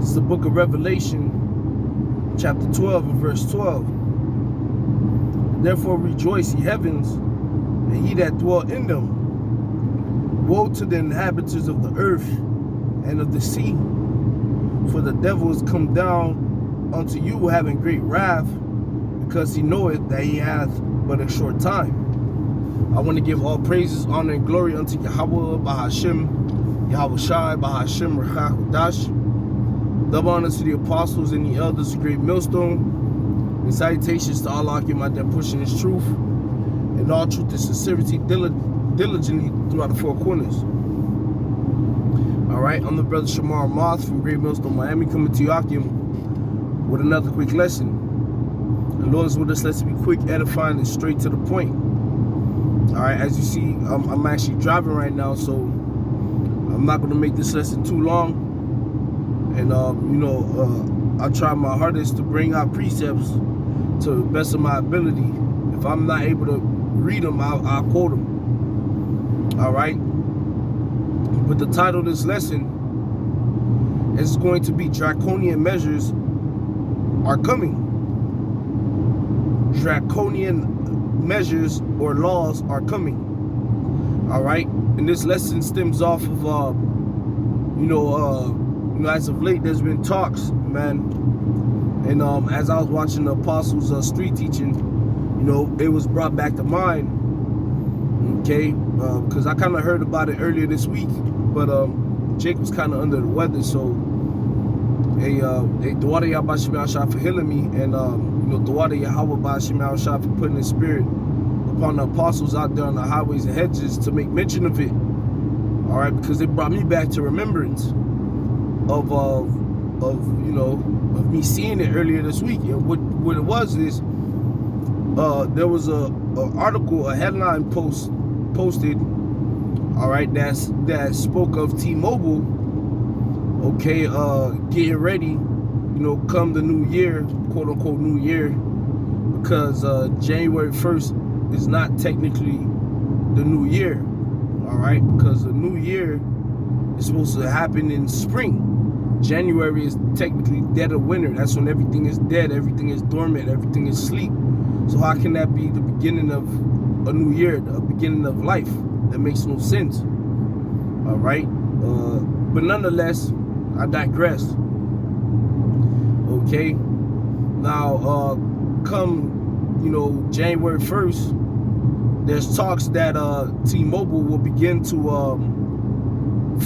It's the book of Revelation, chapter 12 and verse 12. Therefore rejoice, ye heavens, and ye that dwell in them. Woe to the inhabitants of the earth and of the sea, for the devil is come down unto you having great wrath, because he knoweth that he hath but a short time. I want to give all praises, honor, and glory unto Yahweh, Bahashim, Yahweh Shai, Bahashim, Rachakudash. Double honors to the apostles and the elders of Great Millstone. And salutations to Allah, my that pushing His truth and all truth and sincerity diligently throughout the four corners. All right, I'm the brother Shamar Moth from Great Millstone, Miami, coming to Yakim with another quick lesson. And Lord's with us, let's be quick, edifying, and straight to the point. All right, as you see, I'm actually driving right now, so I'm not going to make this lesson too long. And, I'll try my hardest to bring out precepts to the best of my ability. If I'm not able to read them, I'll quote them. All right? But the title of this lesson is going to be Draconian Measures Are Coming. Draconian measures or laws are coming. All right? And this lesson stems off of, as of late, there's been talks, man, and as I was watching the apostles' street teaching, it was brought back to mind, okay, because I kind of heard about it earlier this week, but Jake was kind of under the weather, so Dua to Yahweh Shah for healing me, and Dua to Yahweh Shah for putting His spirit upon the apostles out there on the highways and hedges to make mention of it, all right, because it brought me back to remembrance of me seeing it earlier this week. And what it was is there was a article, a headline posted, all right, that spoke of T-Mobile, okay, getting ready, come the new year, quote unquote new year, because January 1st is not technically the new year, all right, because the new year is supposed to happen in spring. January is technically dead of winter. That's when everything is dead, everything is dormant, everything is asleep. So how can that be the beginning of a new year, the beginning of life? That makes no sense. All right, but nonetheless, I digress. Okay, now come January 1st, there's talks that T-Mobile will begin to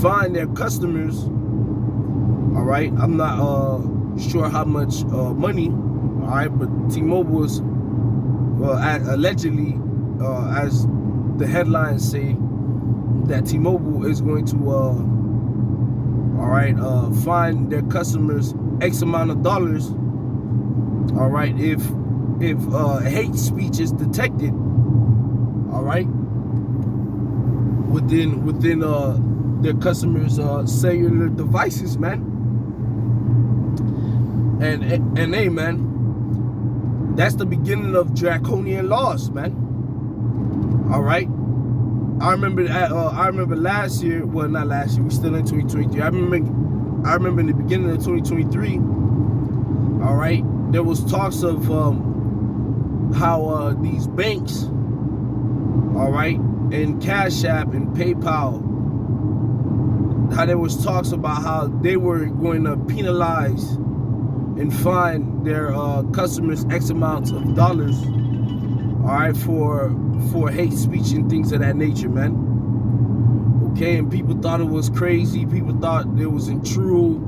fine their customers. All right, I'm not sure how much money. All right, but T-Mobile is allegedly, as the headlines say, that T-Mobile is going to fine their customers X amount of dollars. All right, if hate speech is detected. All right, within their customers' cellular devices, man. And hey, man, that's the beginning of draconian laws, man. All right. I remember last year. Well, not last year. We're still in 2023. I remember in the beginning of 2023. All right, there was talks of how these banks, all right, and Cash App and PayPal, how there was talks about how they were going to penalize and fine their customers X amounts of dollars, all right, for hate speech and things of that nature, man. Okay, and people thought it was crazy. People thought it wasn't true.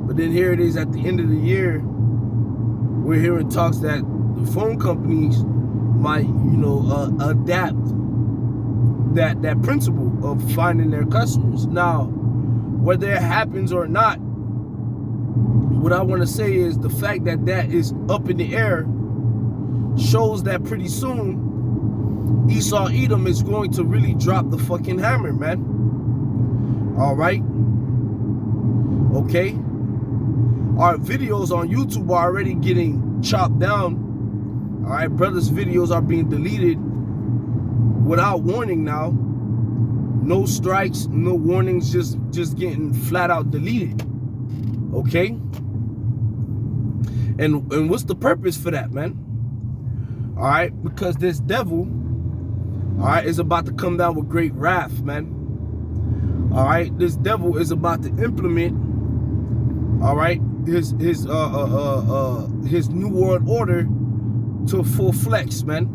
But then here it is at the end of the year, we're hearing talks that the phone companies might, adapt that principle of finding their customers. Now, whether it happens or not, what I want to say is the fact that is up in the air shows that pretty soon Esau Edom is going to really drop the fucking hammer, man. All right. Okay. Our videos on YouTube are already getting chopped down. All right. Brothers' videos are being deleted without warning now. No strikes, no warnings, just getting flat out deleted. Okay? And what's the purpose for that, man? All right? Because this devil, all right, is about to come down with great wrath, man. All right? This devil is about to implement, all right, his new world order to full flex, man.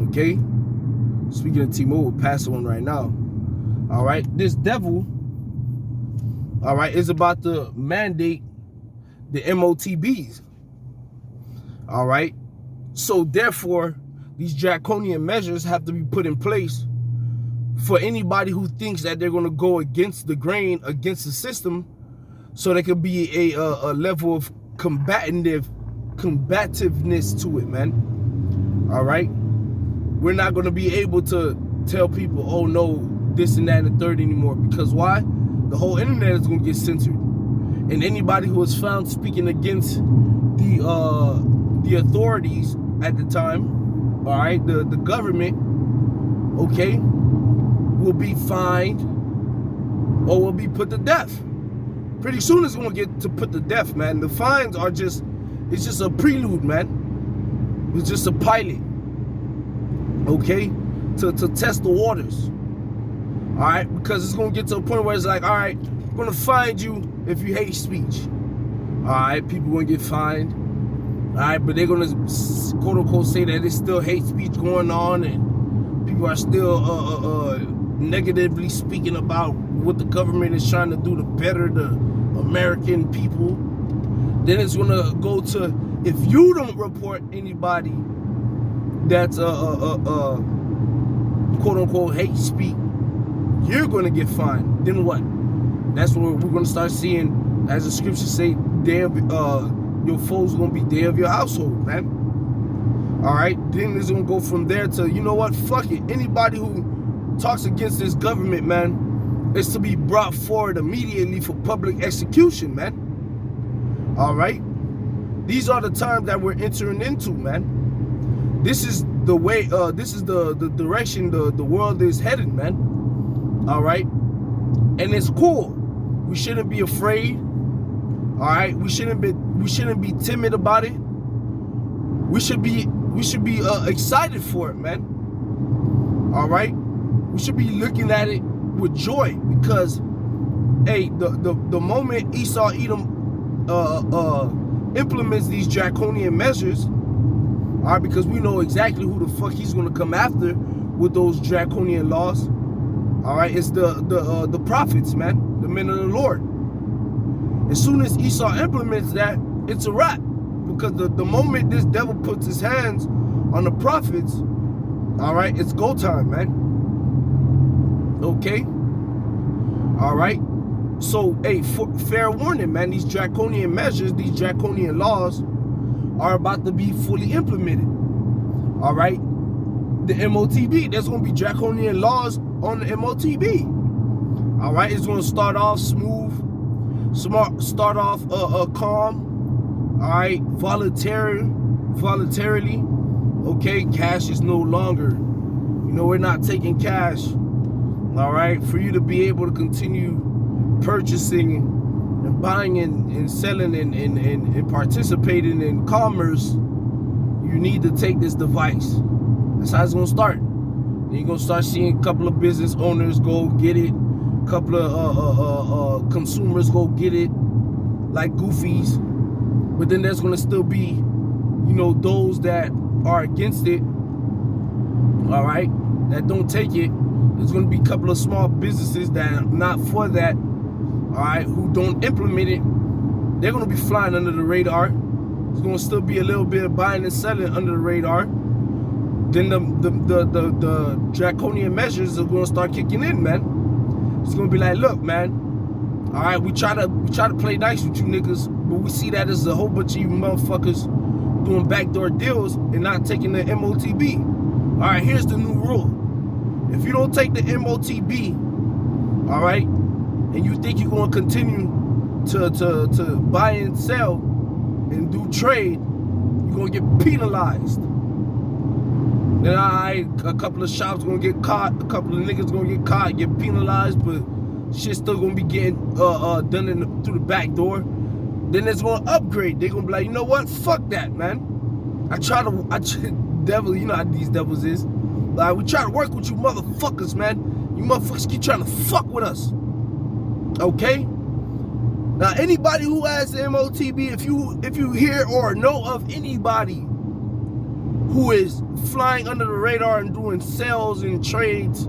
Okay? Speaking of T-Mobile, passing one right now. All right? This devil, all right, is about to mandate the MOTBs. All right? So therefore, these draconian measures have to be put in place for anybody who thinks that they're going to go against the grain, against the system, so there could be a level of combativeness to it, man. All right? We're not going to be able to tell people, oh no, this and that and the third anymore. Because why? The whole internet is going to get censored. And anybody who is found speaking against the authorities at the time, all right, the government, okay, will be fined or will be put to death. Pretty soon it's going to get to put to death, man. The fines are just, it's just a prelude, man. It's just a pilot, okay, to test the waters. All right, because it's going to get to a point where it's like, all right, we're going to find you if you hate speech. All right, people going to get fined. All right, but they're going to, quote unquote, say that there's still hate speech going on and people are still negatively speaking about what the government is trying to do to better the American people. Then it's going to go to, if you don't report anybody that's quote unquote hate speak, you're going to get fined. Then what? That's what we're going to start seeing, as the scriptures say, day of your foes going to be day of your household, man. All right? Then it's going to go from there to, you know what? Fuck it. Anybody who talks against this government, man, is to be brought forward immediately for public execution, man. All right? These are the times that we're entering into, man. This is the way, this is the direction the world is headed, man. All right? And it's cool. We shouldn't be afraid. All right? We shouldn't be timid about it. We should be excited for it, man. All right? We should be looking at it with joy because, hey, the moment Esau Edom implements these draconian measures, all right, because we know exactly who the fuck he's gonna come after with those draconian laws. All right, it's the prophets, man, the men of the Lord. As soon as Esau implements that, it's a wrap. Because the moment this devil puts his hands on the prophets, all right, it's go time, man. Okay? All right? So, hey, fair warning, man, these draconian measures, these draconian laws are about to be fully implemented. All right? The MOTB, there's going to be draconian laws on the MOTB. All right? It's going to start off smooth, start off calm. All right, voluntarily, okay, cash is no longer, you know, we're not taking cash, all right, for you to be able to continue purchasing and buying and selling and participating in commerce, you need to take this device. That's how it's going to start. Then you're going to start seeing a couple of business owners go get it, a couple of consumers go get it, like goofies. But then there's going to still be, you know, those that are against it, all right, that don't take it. There's going to be a couple of small businesses that are not for that, all right, who don't implement it. They're going to be flying under the radar. There's going to still be a little bit of buying and selling under the radar. Then the draconian measures are going to start kicking in, man. It's going to be like, look, man, all right, we try to play nice with you niggas, but we see that as a whole bunch of you motherfuckers doing backdoor deals and not taking the MOTB. All right, here's the new rule. If you don't take the MOTB, all right, and you think you're going to continue to buy and sell and do trade, you're going to get penalized. Then a couple of shops going to get caught, a couple of niggas going to get caught, get penalized, but shit's still gonna be getting done through the back door. Then it's gonna upgrade. They're gonna be like, you know what? Fuck that, man. Devil, you know how these devils is. Like, we try to work with you motherfuckers, man. You motherfuckers keep trying to fuck with us. Okay? Now, anybody who has the MOTB, if you hear or know of anybody who is flying under the radar and doing sales and trades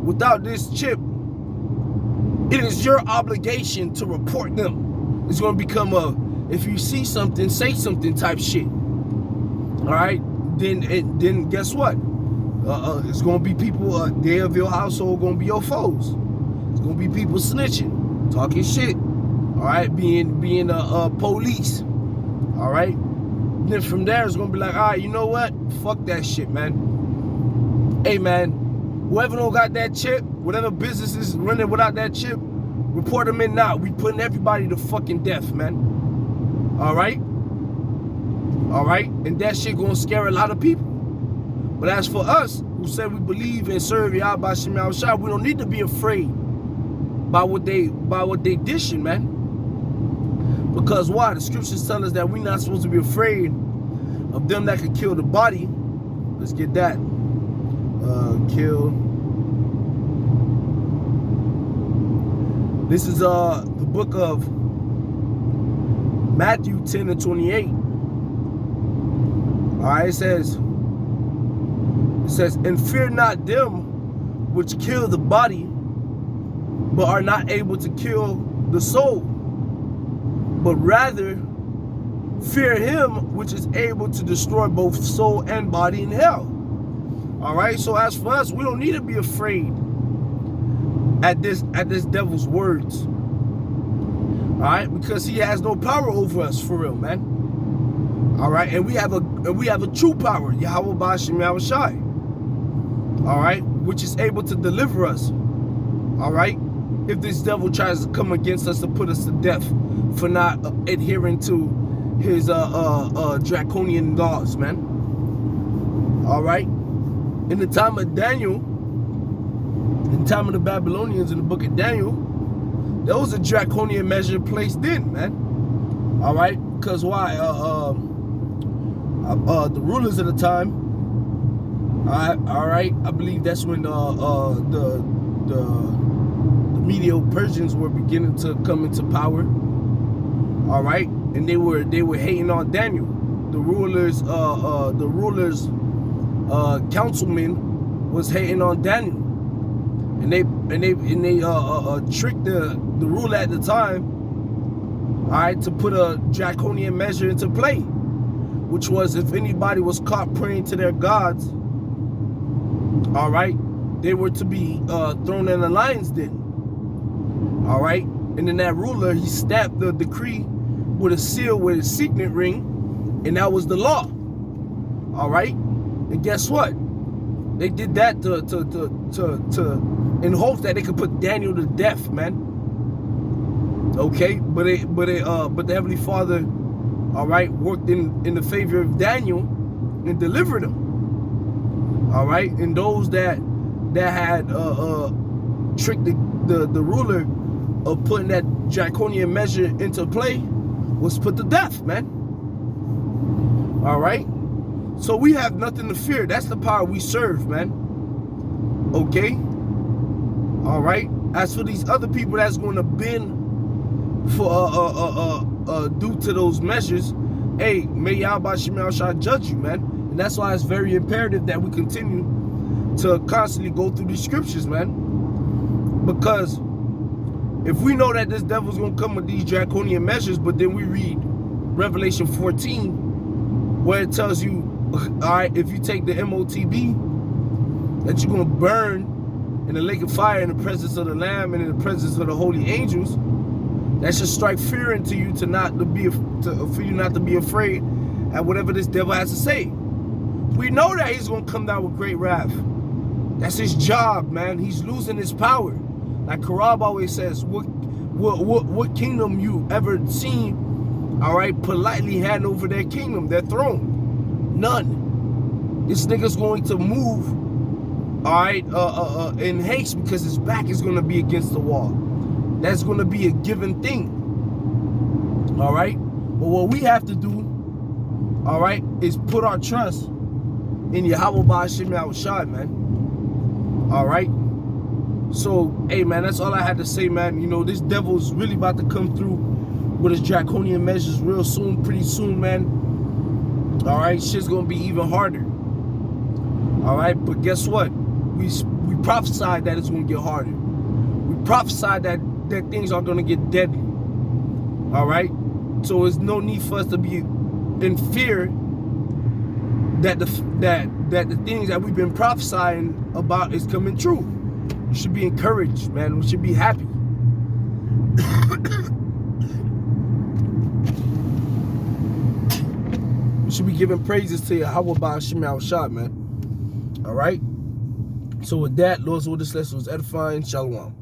without this chip, it is your obligation to report them. It's going to become a, if you see something, say something type shit. All right? Then guess what? It's going to be people, they of your household going to be your foes. It's going to be people snitching, talking shit. All right? Being police. All right? Then from there, it's going to be like, all right, you know what? Fuck that shit, man. Hey, man, whoever don't got that chip, whatever business is running without that chip, report them in now. We putting everybody to fucking death, man. All right? All right? And that shit going to scare a lot of people. But as for us, who said we believe and serve Yahweh Shem Yahushua, we don't need to be afraid by what they dishing, man. Because why? The scriptures tell us that we're not supposed to be afraid of them that could kill the body. Let's get that. Kill. This is the book of Matthew 10 and 28. All right, it says, and fear not them which kill the body, but are not able to kill the soul, but rather fear him which is able to destroy both soul and body in hell. All right, so as for us, we don't need to be afraid at this devil's words. All right, because he has no power over us for real, man. All right, and we have a true power, Yahweh B'Shem Yahushai. All right, which is able to deliver us. All right, if this devil tries to come against us to put us to death for not adhering to his draconian laws, man. All right, in the time of Daniel, in the time of the Babylonians, in the book of Daniel, there was a draconian measure placed in, man. All right, because why? The rulers of the time. All right, I believe that's when the Medo-Persians were beginning to come into power. All right, and they were hating on Daniel. The rulers councilmen was hating on Daniel, and they tricked the ruler at the time, all right, to put a draconian measure into play, which was if anybody was caught praying to their gods, all right, they were to be thrown in the lion's den. All right, and then that ruler, he stamped the decree with a seal with a signet ring, and that was the law. All right, and guess what? They did that in hopes that they could put Daniel to death, man. Okay, but the Heavenly Father, all right, worked in the favor of Daniel and delivered him. All right, and those that had tricked the ruler of putting that draconian measure into play was put to death, man. All right, so we have nothing to fear. That's the power we serve, man. Okay. All right. As for these other people that's going to bend for due to those measures, hey, may Yahweh Shem Yahushua judge you, man. And that's why it's very imperative that we continue to constantly go through these scriptures, man. Because if we know that this devil's going to come with these draconian measures, but then we read Revelation 14, where it tells you, all right, if you take the MOTB, that you're going to burn in the lake of fire in the presence of the Lamb and in the presence of the holy angels, that should strike fear into you for you not to be afraid at whatever this devil has to say. We know that he's going to come down with great wrath. That's his job, man. He's losing his power. Like Karab always says, what kingdom you ever seen, all right, politely hand over their kingdom, their throne? None. This nigga's going to move, all right, in haste because his back is going to be against the wall. That's going to be a given thing. All right? But what we have to do, all right, is put our trust in Yahweh Ba'ashim Yahushua, man. All right? So, hey, man, that's all I had to say, man. You know, this devil's really about to come through with his draconian measures real soon, pretty soon, man. All right? Shit's going to be even harder. All right? But guess what? We prophesied that it's going to get harder. We prophesied that things are going to get deadly. All right? So there's no need for us to be in fear that the things that we've been prophesying about is coming true. We should be encouraged, man. We should be happy. We should be giving praises to Yahweh Ba'ashim Yahushua, man. All right? So with that, Lord's will, this lesson was edifying. Shalom.